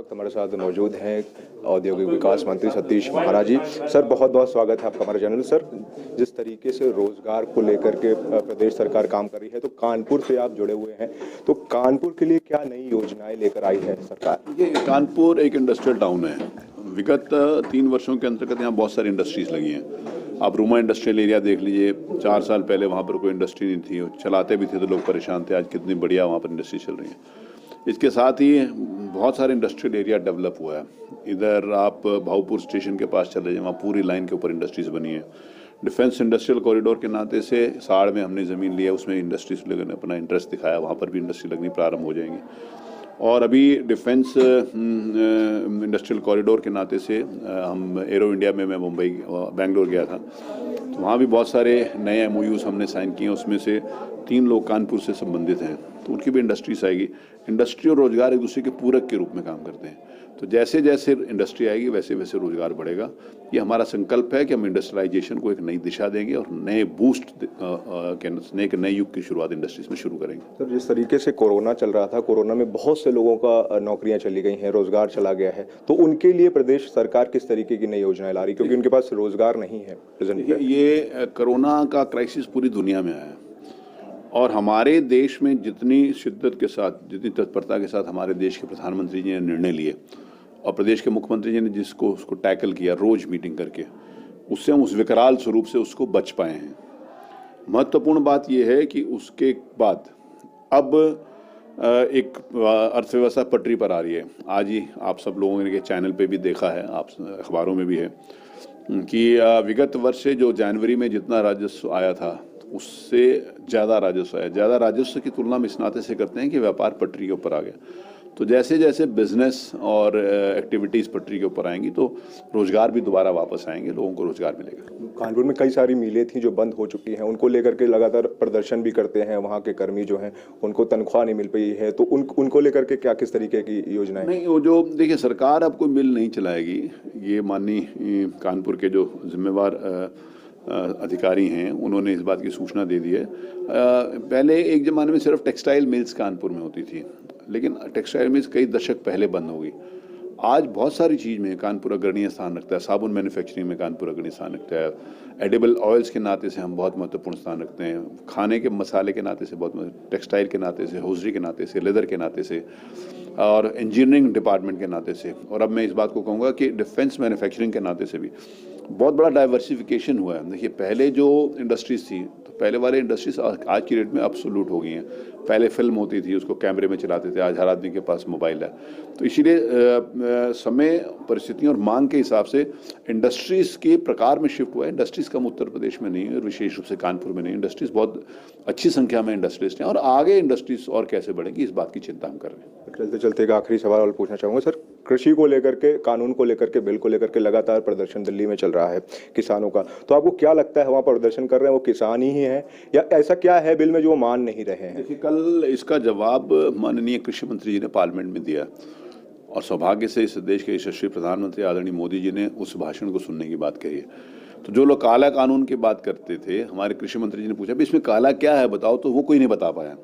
वक्त हमारे साथ मौजूद हैं औद्योगिक विकास मंत्री सतीश महाराज जी। सर, बहुत बहुत स्वागत है आपका हमारे चैनल। सर, जिस तरीके से रोजगार को लेकर के प्रदेश सरकार काम कर रही है, तो कानपुर से आप जुड़े हुए हैं, तो कानपुर के लिए क्या नई योजनाएं लेकर आई है सरकार? ये कानपुर एक इंडस्ट्रियल टाउन है। विगत 3 वर्षों के अंतर्गत यहाँ बहुत सारी इंडस्ट्रीज लगी हैं। आप रूमा इंडस्ट्रियल एरिया देख लीजिए, 4 साल पहले वहाँ पर कोई इंडस्ट्री नहीं थी, चलाते भी थे तो लोग परेशान थे। आज कितनी बढ़िया वहाँ पर इंडस्ट्री चल रही है। इसके साथ ही बहुत सारे इंडस्ट्रियल एरिया डेवलप हुआ है। इधर आप भाऊपुर स्टेशन के पास चले जाए, वहाँ पूरी लाइन के ऊपर इंडस्ट्रीज बनी है। डिफेंस इंडस्ट्रियल कॉरिडोर के नाते से साड़ में हमने ज़मीन लिया, उसमें इंडस्ट्रीज लोगों ने अपना इंटरेस्ट दिखाया, वहाँ पर भी इंडस्ट्री लगनी प्रारंभ हो जाएंगी। और अभी डिफेंस इंडस्ट्रियल कॉरिडोर के नाते से हम एरो इंडिया में मैं मुंबई बेंगलोर गया था, तो वहाँ भी बहुत सारे नए MOUs हमने साइन किए। उसमें से 3 लोग कानपुर से संबंधित हैं, तो उनकी भी इंडस्ट्रीज आएगी। इंडस्ट्री और रोजगार एक दूसरे के पूरक के रूप में काम करते हैं, तो जैसे जैसे इंडस्ट्री आएगी वैसे वैसे रोजगार बढ़ेगा। ये हमारा संकल्प है कि हम इंडस्ट्रियलाइजेशन को एक नई दिशा देंगे और नए बूस्ट के नए युग की शुरुआत इंडस्ट्रीज में शुरू करेंगे। सर, जिस तरीके से कोरोना चल रहा था, कोरोना में बहुत से लोगों का नौकरियां चली गई हैं, रोजगार चला गया है, तो उनके लिए प्रदेश सरकार किस तरीके की नई योजनाएं ला रही, क्योंकि उनके पास रोजगार नहीं है प्रेजेंट में? ये कोरोना का क्राइसिस पूरी दुनिया में आया है और हमारे देश में जितनी शिद्दत के साथ, जितनी तत्परता के साथ हमारे देश के प्रधानमंत्री जी ने निर्णय लिए और प्रदेश के मुख्यमंत्री जी ने जिसको उसको टैकल किया रोज मीटिंग करके, उससे हम उस विकराल स्वरूप से उसको बच पाए हैं। महत्वपूर्ण बात यह है कि उसके बाद अब एक अर्थव्यवस्था पटरी पर आ रही है। आज ही आप सब लोगों ने चैनल पे भी देखा है, आप अखबारों में भी है कि विगत वर्ष से जो जनवरी में जितना राजस्व आया था उससे ज़्यादा राजस्व आया। ज़्यादा राजस्व की तुलना हम इस नाते से करते हैं कि व्यापार पटरी के ऊपर आ गया। तो जैसे जैसे बिजनेस और एक्टिविटीज़ पटरी के ऊपर आएंगी तो रोजगार भी दोबारा वापस आएंगे, लोगों को रोजगार मिलेगा। कानपुर में कई सारी मिलें थी जो बंद हो चुकी हैं, उनको लेकर के लगातार प्रदर्शन भी करते हैं वहाँ के कर्मी जो हैं, उनको तनख्वाह नहीं मिल पाई है, तो उनको लेकर के क्या किस तरीके की योजनाएं? नहीं, वो जो देखिए, सरकार अब कोई मिल नहीं चलाएगी। ये माननीय कानपुर के जो जिम्मेवार अधिकारी हैं उन्होंने इस बात की सूचना दे दी है। पहले एक ज़माने में सिर्फ टेक्सटाइल मिल्स कानपुर में होती थी, लेकिन टेक्सटाइल मिल्स कई दशक पहले बंद हो गई। आज बहुत सारी चीज़ में कानपुर अग्रणीय स्थान रखता है। साबुन मैन्युफैक्चरिंग में कानपुर अग्रणीय स्थान रखता है। एडिबल ऑयल्स के नाते से हम बहुत महत्वपूर्ण स्थान रखते हैं। खाने के मसाले के नाते से बहुत, टेक्सटाइल के नाते से, होजरी के नाते से, लेदर के नाते से और इंजीनियरिंग डिपार्टमेंट के नाते से, और अब मैं इस बात को कहूँगा कि डिफेंस मैन्युफैक्चरिंग के नाते से भी बहुत बड़ा डाइवर्सिफिकेशन हुआ है। देखिए, पहले जो इंडस्ट्रीज़ थी, तो पहले वाले इंडस्ट्रीज आज की डेट में अब्सोल्यूट हो गई हैं। पहले फिल्म होती थी, उसको कैमरे में चलाते थे, आज हर आदमी के पास मोबाइल है। तो इसीलिए समय, परिस्थितियों और मांग के हिसाब से इंडस्ट्रीज़ के प्रकार में शिफ्ट हुआ है। इंडस्ट्रीज़ कम उत्तर प्रदेश में नहीं है और विशेष रूप से कानपुर में नहीं। इंडस्ट्रीज़ बहुत अच्छी संख्या में इंडस्ट्रीज हैं और आगे इंडस्ट्रीज़ और कैसे बढ़ेंगी इस बात की चिंता हम कर रहे हैं। चलते चलते एक आखिरी सवाल और पूछना चाहूँगा सर, कृषि को लेकर के, कानून को लेकर के, बिल को लेकर के लगातार प्रदर्शन दिल्ली में चल रहा है किसानों का, तो आपको क्या लगता है वहाँ प्रदर्शन कर रहे हैं वो किसान ही हैं या ऐसा क्या है बिल में जो वो मान नहीं रहे हैं? देखिए, कल इसका जवाब माननीय कृषि मंत्री जी ने पार्लियामेंट में दिया और सौभाग्य से इस देश के यशस्वी प्रधानमंत्री आदरणीय मोदी जी ने उस भाषण को सुनने की बात कही है। तो जो लोग काला कानून की बात करते थे, हमारे कृषि मंत्री जी ने पूछा इसमें काला क्या है बताओ, तो वो कोई नहीं बता पाया।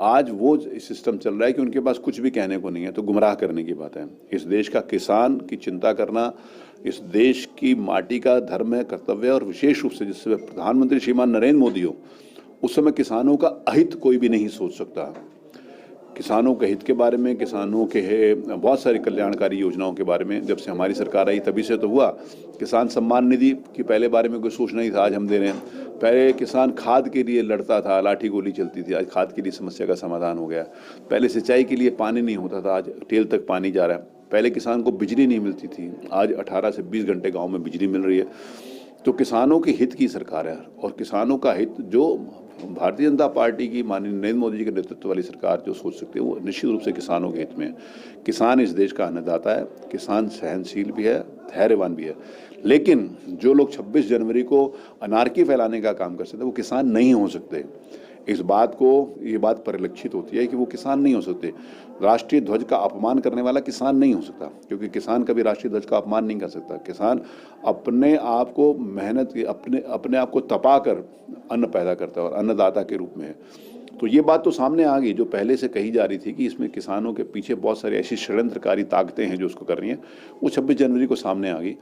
आज वो सिस्टम चल रहा है कि उनके पास कुछ भी कहने को नहीं है, तो गुमराह करने की बात है। इस देश का किसान की चिंता करना इस देश की माटी का धर्म है, कर्तव्य है, और विशेष रूप से जिस समय प्रधानमंत्री श्रीमान नरेंद्र मोदी हो, उस समय किसानों का अहित कोई भी नहीं सोच सकता। किसानों के हित के बारे में, किसानों के बहुत सारी कल्याणकारी योजनाओं के बारे में जब से हमारी सरकार आई तभी से तो हुआ। किसान सम्मान निधि के पहले बारे में कोई सोच नहीं था, आज हम दे रहे हैं। पहले किसान खाद के लिए लड़ता था, लाठी गोली चलती थी, आज खाद के लिए समस्या का समाधान हो गया। पहले सिंचाई के लिए पानी नहीं होता था, आज टेल तक पानी जा रहा है। पहले किसान को बिजली नहीं मिलती थी, आज 18 से 20 घंटे गाँव में बिजली मिल रही है। तो किसानों के हित की सरकार है और किसानों का हित जो भारतीय जनता पार्टी की माननीय नरेंद्र मोदी जी के नेतृत्व वाली सरकार जो सोच सकती है वो निश्चित रूप से किसानों के हित में है। किसान इस देश का अन्नदाता है, किसान सहनशील भी है, धैर्यवान भी है। लेकिन जो लोग 26 जनवरी को अनारकी फैलाने का काम कर सकते वो किसान नहीं हो सकते। इस बात को, ये बात परिलक्षित होती है कि वो किसान नहीं हो सकते। राष्ट्रीय ध्वज का अपमान करने वाला किसान नहीं हो सकता, क्योंकि किसान कभी राष्ट्रीय ध्वज का अपमान नहीं कर सकता। किसान अपने आप को मेहनत, अपने आप को तपाकर अन्न पैदा करता है और अन्नदाता के रूप में है। तो ये बात तो सामने आ गई जो पहले से कही जा रही थी कि इसमें किसानों के पीछे बहुत सारी ऐसी षड्यंत्रकारी ताकतें हैं जो उसको कर रही हैं, वो 26 जनवरी को सामने आ गई।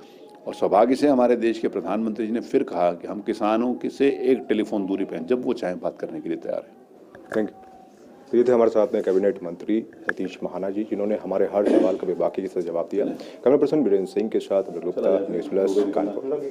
और सौभाग्य से हमारे देश के प्रधानमंत्री जी ने फिर कहा कि हम किसानों से एक टेलीफोन दूरी पे हैं, जब वो चाहें बात करने के लिए तैयार हैं। Thank you. तो ये थे हमारे साथ में कैबिनेट मंत्री सतीश महाना जी, जिन्होंने हमारे हर सवाल का बेबाकी से जवाब दिया। कैमरा पर्सन वीरेंद्र सिंह के साथ न्यूज़ प्लस कानपुर।